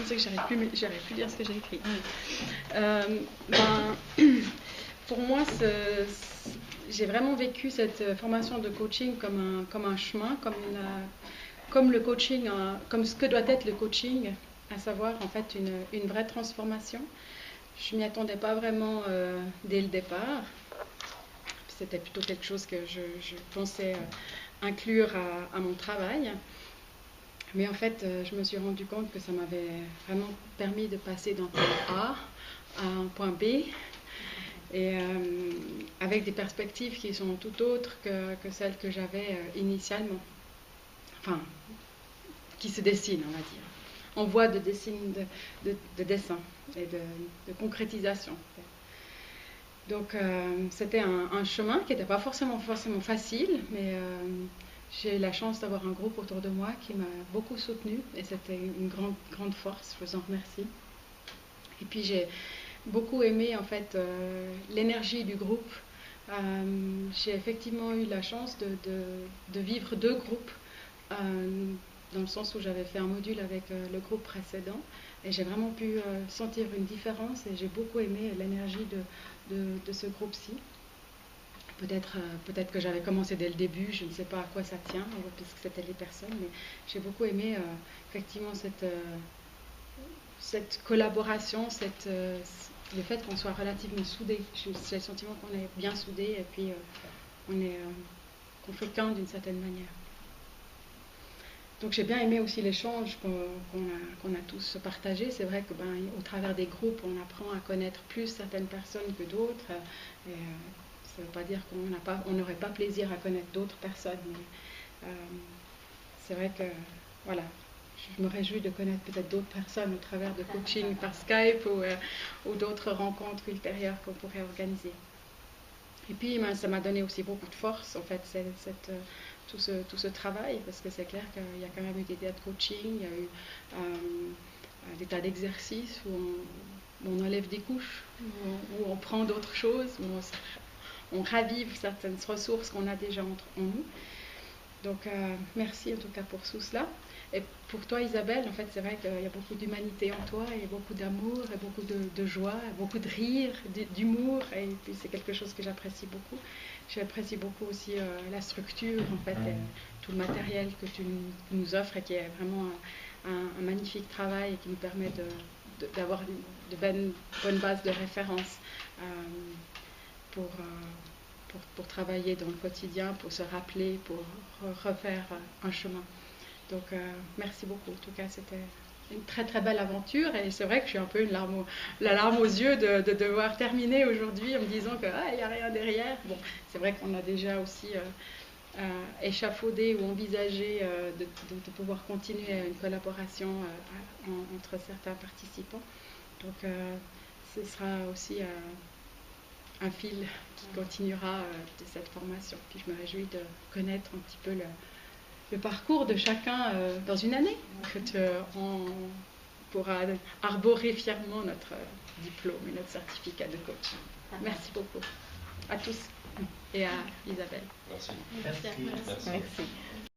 c'est que j'arrive plus à dire ce que j'ai écrit. Pour moi, j'ai vraiment vécu cette formation de coaching comme un chemin, comme le coaching, comme ce que doit être le coaching, à savoir en fait une vraie transformation. Je m'y attendais pas vraiment dès le départ. C'était plutôt quelque chose que je pensais inclure à mon travail. Mais en fait, je me suis rendu compte que ça m'avait vraiment permis de passer d'un point A à un point B, et avec des perspectives qui sont tout autres que celles que j'avais initialement. Enfin, qui se dessinent, on va dire. En voie de dessin et de concrétisation. Donc, c'était un chemin qui n'était pas forcément facile, mais j'ai eu la chance d'avoir un groupe autour de moi qui m'a beaucoup soutenue, et c'était une grande force, je vous en remercie. Et puis j'ai beaucoup aimé en fait l'énergie du groupe. J'ai effectivement eu la chance de vivre deux groupes, dans le sens où j'avais fait un module avec le groupe précédent, et j'ai vraiment pu sentir une différence, et j'ai beaucoup aimé l'énergie de ce groupe-ci. Peut-être que j'avais commencé dès le début, je ne sais pas à quoi ça tient, puisque c'était les personnes, mais j'ai beaucoup aimé effectivement cette collaboration, le fait qu'on soit relativement soudés. J'ai le sentiment qu'on est bien soudés, et puis qu'on fait qu'un d'une certaine manière. Donc j'ai bien aimé aussi l'échange qu'on a tous partagé. C'est vrai que au travers des groupes, on apprend à connaître plus certaines personnes que d'autres. Et, ça ne veut pas dire qu'on n'aurait pas plaisir à connaître d'autres personnes, mais c'est vrai que voilà, je me réjouis de connaître peut-être d'autres personnes au travers de coaching par Skype ou d'autres rencontres ultérieures qu'on pourrait organiser. Et puis ça m'a donné aussi beaucoup de force en fait, tout ce travail, parce que c'est clair qu'il y a quand même eu des tas de coaching, il y a eu des tas d'exercices où on enlève des couches, où on prend d'autres choses, où on ravive certaines ressources qu'on a déjà en nous. Donc merci en tout cas pour tout cela. Et pour toi Isabelle, en fait c'est vrai qu'il y a beaucoup d'humanité en toi, et beaucoup d'amour, et beaucoup de joie, et beaucoup de rire, d'humour, et puis c'est quelque chose que j'apprécie beaucoup. J'apprécie beaucoup aussi la structure, en fait, tout le matériel que tu nous offres, et qui est vraiment un magnifique travail, et qui nous permet d'avoir de bonnes bases de référence pour travailler dans le quotidien, pour se rappeler, pour refaire un chemin. Donc merci beaucoup. En tout cas, c'était une très très belle aventure, et c'est vrai que je suis un peu la larme aux yeux de devoir terminer aujourd'hui en me disant que il n'y a rien derrière. Bon, c'est vrai qu'on a déjà aussi échafaudé ou envisagé de pouvoir continuer une collaboration entre certains participants. Donc ce sera aussi un fil qui continuera de cette formation. Puis je me réjouis de connaître un petit peu le parcours de chacun dans une année, on pourra arborer fièrement notre diplôme et notre certificat de coach. Merci beaucoup à tous, et à Isabelle. Merci. Merci.